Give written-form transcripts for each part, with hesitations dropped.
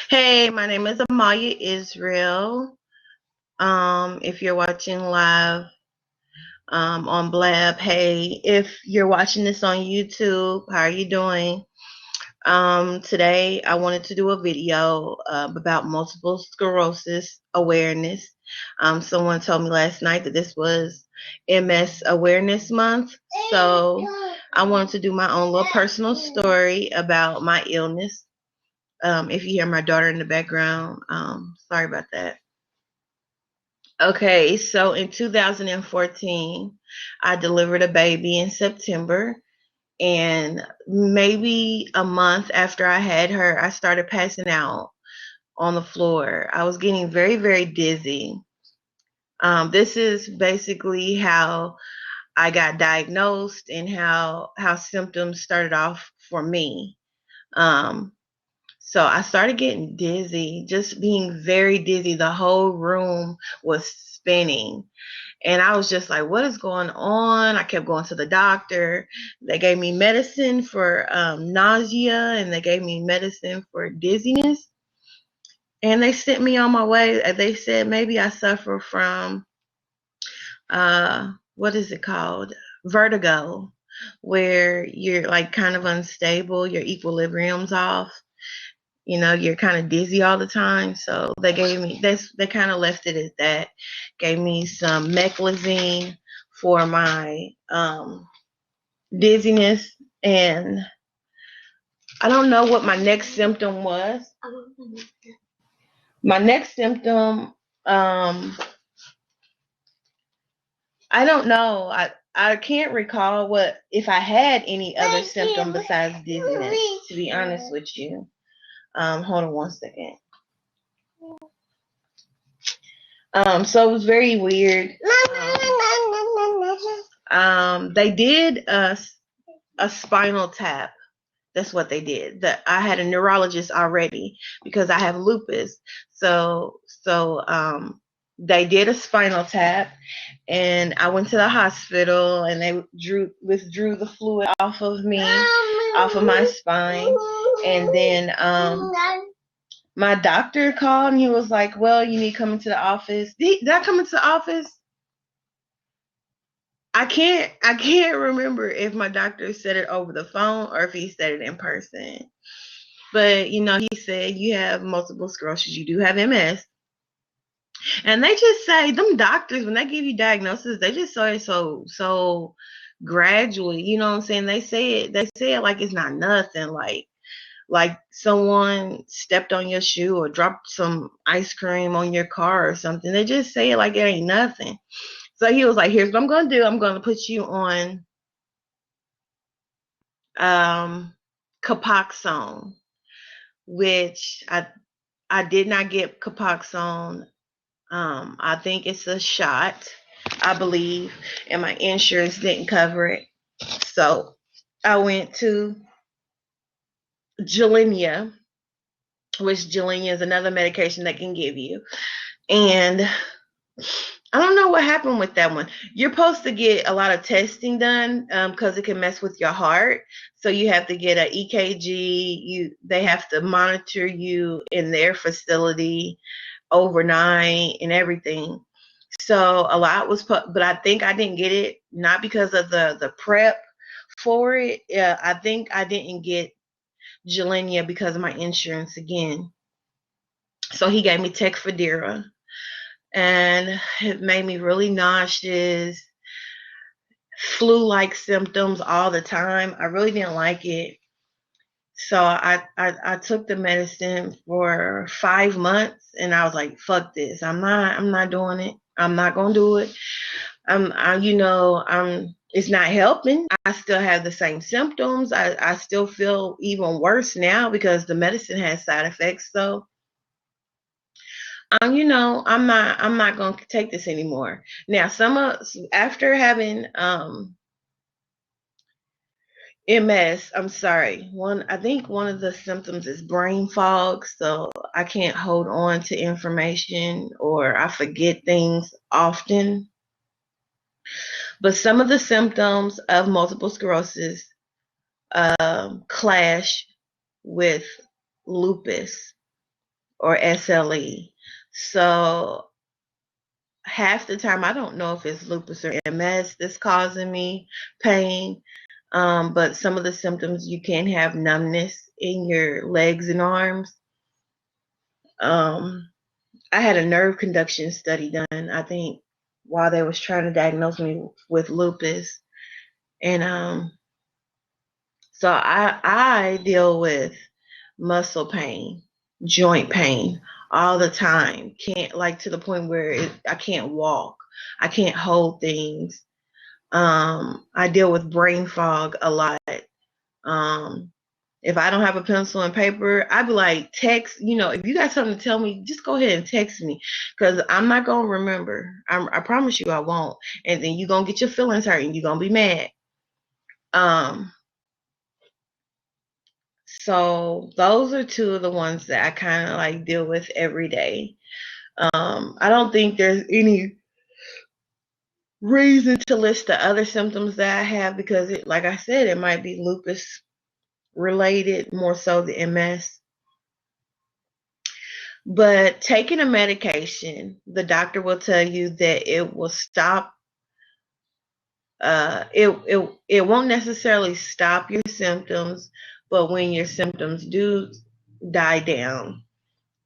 Hey, my name is Amaya Israel. If you're watching live on Blab, hey, if you're watching this on YouTube, how are you doing? Today I wanted to do a video about multiple sclerosis awareness. Someone told me last night that this was MS Awareness Month, so I wanted to do my own little personal story about my illness. If you hear my daughter in the background, sorry about that. Okay, so in 2014, I delivered a baby in September, and maybe a month after I had her, I started passing out on the floor. I was getting very, very dizzy. This is basically how I got diagnosed and how symptoms started off for me. Um, So I started getting dizzy, just being very dizzy. The whole room was spinning. And I was just like, what is going on? I kept going to the doctor. They gave me medicine for nausea, and they gave me medicine for dizziness. And they sent me on my way. They said maybe I suffer from, what is it called? Vertigo, where you're like kind of unstable, your equilibrium's off. You're kind of dizzy all the time. So they gave me this, they kind of left it at that. Gave me some meclizine for my dizziness, and I don't know what my next symptom was. My next symptom, I don't know. I can't recall what if I had any other symptom besides dizziness, to be honest with you. Hold on one second. So it was very weird. They did a spinal tap. That's what they did. I had a neurologist already because I have lupus. So they did a spinal tap, and I went to the hospital, and they withdrew the fluid off of me, off of my spine, and then my doctor called and he was like, well, you need to come into the office. Did I come into the office? I can't remember if my doctor said it over the phone or if he said it in person. But he said you have multiple sclerosis, you do have MS. And they just say, them doctors, when they give you diagnosis, they just say it so gradually, you know what I'm saying? They say it like it's not nothing, like someone stepped on your shoe or dropped some ice cream on your car or something. They just say it like it ain't nothing. So he was like, here's what I'm going to do. I'm going to put you on Capoxone, which I did not get Capoxone. I think it's a shot, I believe, and my insurance didn't cover it. So I went to Gilenya, which Gilenya is another medication they can give you. And I don't know what happened with that one. You're supposed to get a lot of testing done because it can mess with your heart. So you have to get an EKG. They have to monitor you in their facility overnight and everything. So a lot was put, but I think I didn't get it, not because of the prep for it. I think I didn't get Gilenya because of my insurance again. So he gave me Tecfidera, and it made me really nauseous, flu-like symptoms all the time. I really didn't like it. So I took the medicine for 5 months, and I was like, fuck this. I'm not doing it. I'm not gonna do it. It's not helping. I still have the same symptoms. I still feel even worse now because the medicine has side effects. So I'm not gonna take this anymore. Now, after having MS, I'm sorry. I think one of the symptoms is brain fog, so I can't hold on to information or I forget things often. But some of the symptoms of multiple sclerosis clash with lupus or SLE. So half the time I don't know if it's lupus or MS that's causing me pain. But some of the symptoms, you can have numbness in your legs and arms. Um, I had a nerve conduction study done, I think, while they was trying to diagnose me with lupus. And so I deal with muscle pain, joint pain all the time. Can't, like, to the point where I can't walk. I can't hold things. I deal with brain fog a lot. Um, if I don't have a pencil and paper, I'd be like, text, if you got something to tell me, just go ahead and text me, because I'm not going to remember. I promise you I won't. And then you're going to get your feelings hurt and you're going to be mad. So those are two of the ones that I kind of like deal with every day. I don't think there's any reason to list the other symptoms that I have, because like I said, it might be lupus related more so than MS. But taking a medication, the doctor will tell you that it will stop. It won't necessarily stop your symptoms, but when your symptoms do die down,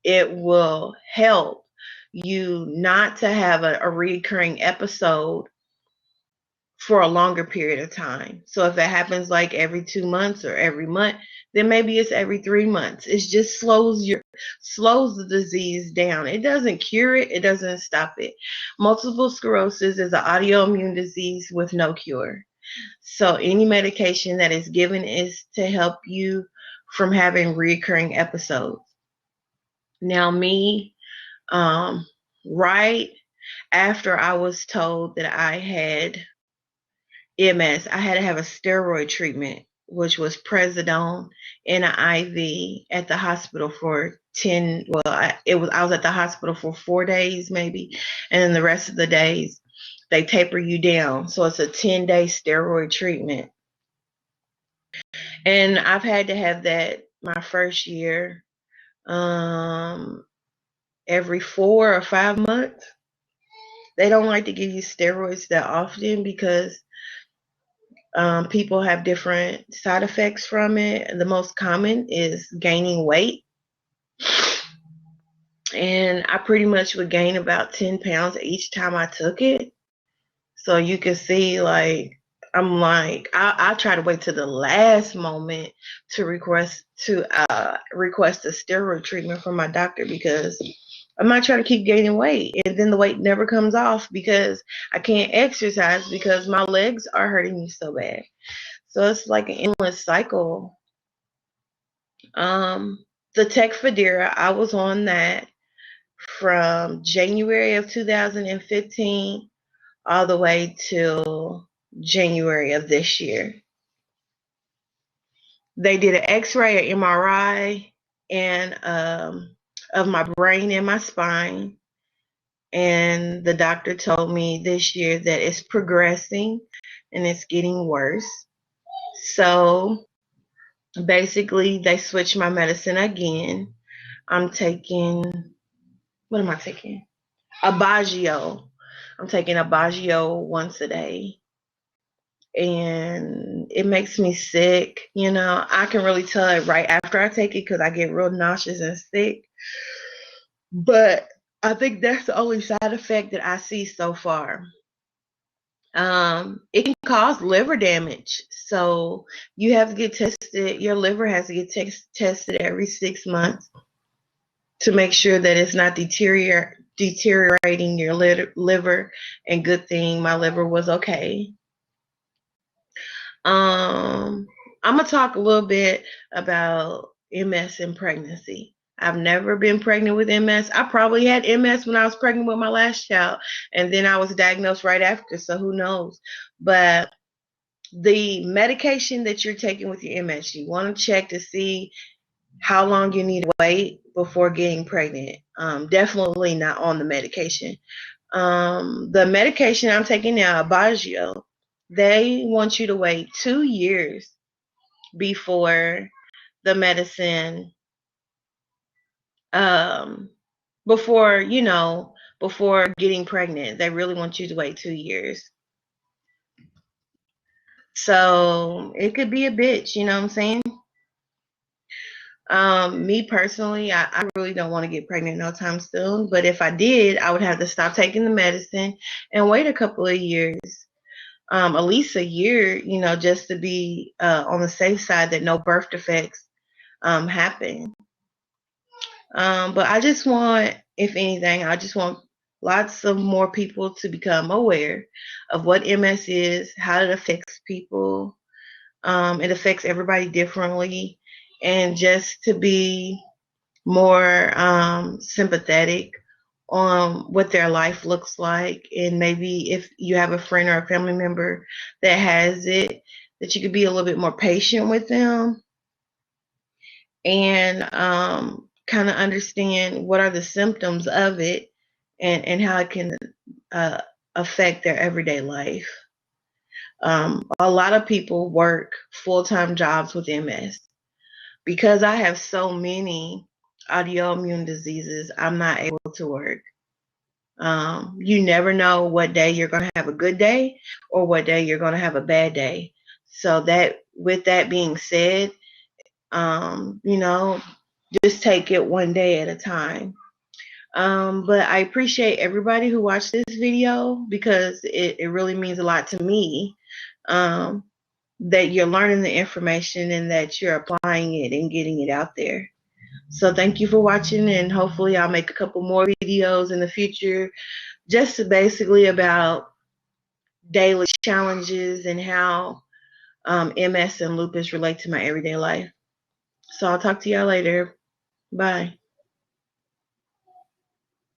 it will help you not to have a recurring episode for a longer period of time. So if it happens like every 2 months or every month, then maybe it's every 3 months. It just slows the disease down. It doesn't cure it. It doesn't stop it. Multiple sclerosis is an autoimmune disease with no cure. So any medication that is given is to help you from having recurring episodes. Now me, right after I was told that I had MS, I had to have a steroid treatment, which was Prednisone in an IV at the hospital for 10. Well, I was at the hospital for 4 days maybe, and then the rest of the days they taper you down. So it's a 10-day steroid treatment, and I've had to have that my first year, every 4 or 5 months. They don't like to give you steroids that often because people have different side effects from it. The most common is gaining weight. And I pretty much would gain about 10 pounds each time I took it. So you can see, like, I'm like, I try to wait to the last moment to request a steroid treatment from my doctor, because I'm not trying to keep gaining weight, and then the weight never comes off because I can't exercise because my legs are hurting me so bad. So it's like an endless cycle. The Tecfidera, I was on that from January of 2015 all the way till January of this year. They did an X-ray, an MRI, and of my brain and my spine. And the doctor told me this year that it's progressing and it's getting worse. So basically, they switched my medicine again. I'm taking, what am I taking? Aubagio. I'm taking Aubagio once a day. And it makes me sick. I can really tell it right after I take it because I get real nauseous and sick. But I think that's the only side effect that I see so far. It can cause liver damage. So you have to get tested. Your liver has to get tested every 6 months to make sure that it's not deteriorating your liver. And good thing my liver was okay. I'm going to talk a little bit about MS and pregnancy. I've never been pregnant with MS. I probably had MS when I was pregnant with my last child, and then I was diagnosed right after, so who knows. But the medication that you're taking with your MS, you want to check to see how long you need to wait before getting pregnant. Definitely not on the medication. The medication I'm taking now, Aubagio, they want you to wait 2 years before the medicine um, before, before getting pregnant. They really want you to wait 2 years. So it could be a bitch, you know what I'm saying? Me personally, I really don't want to get pregnant no time soon. But if I did, I would have to stop taking the medicine and wait a couple of years, at least a year, just to be on the safe side that no birth defects happen. But I just want, if anything, I just want lots of more people to become aware of what MS is, how it affects people. It affects everybody differently, and just to be more sympathetic on what their life looks like. And maybe if you have a friend or a family member that has it, that you could be a little bit more patient with them and kind of understand what are the symptoms of it, and how it can uh, affect their everyday life. A lot of people work full-time jobs with MS. Because I have so many autoimmune diseases, I'm not able to work. You never know what day you're going to have a good day or what day you're going to have a bad day. So that, with that being said, you know, just take it one day at a time. But I appreciate everybody who watched this video, because it really means a lot to me, um, that you're learning the information and that you're applying it and getting it out there. So thank you for watching, and hopefully I'll make a couple more videos in the future, just basically about daily challenges and how MS and lupus relate to my everyday life. So I'll talk to y'all later. Bye.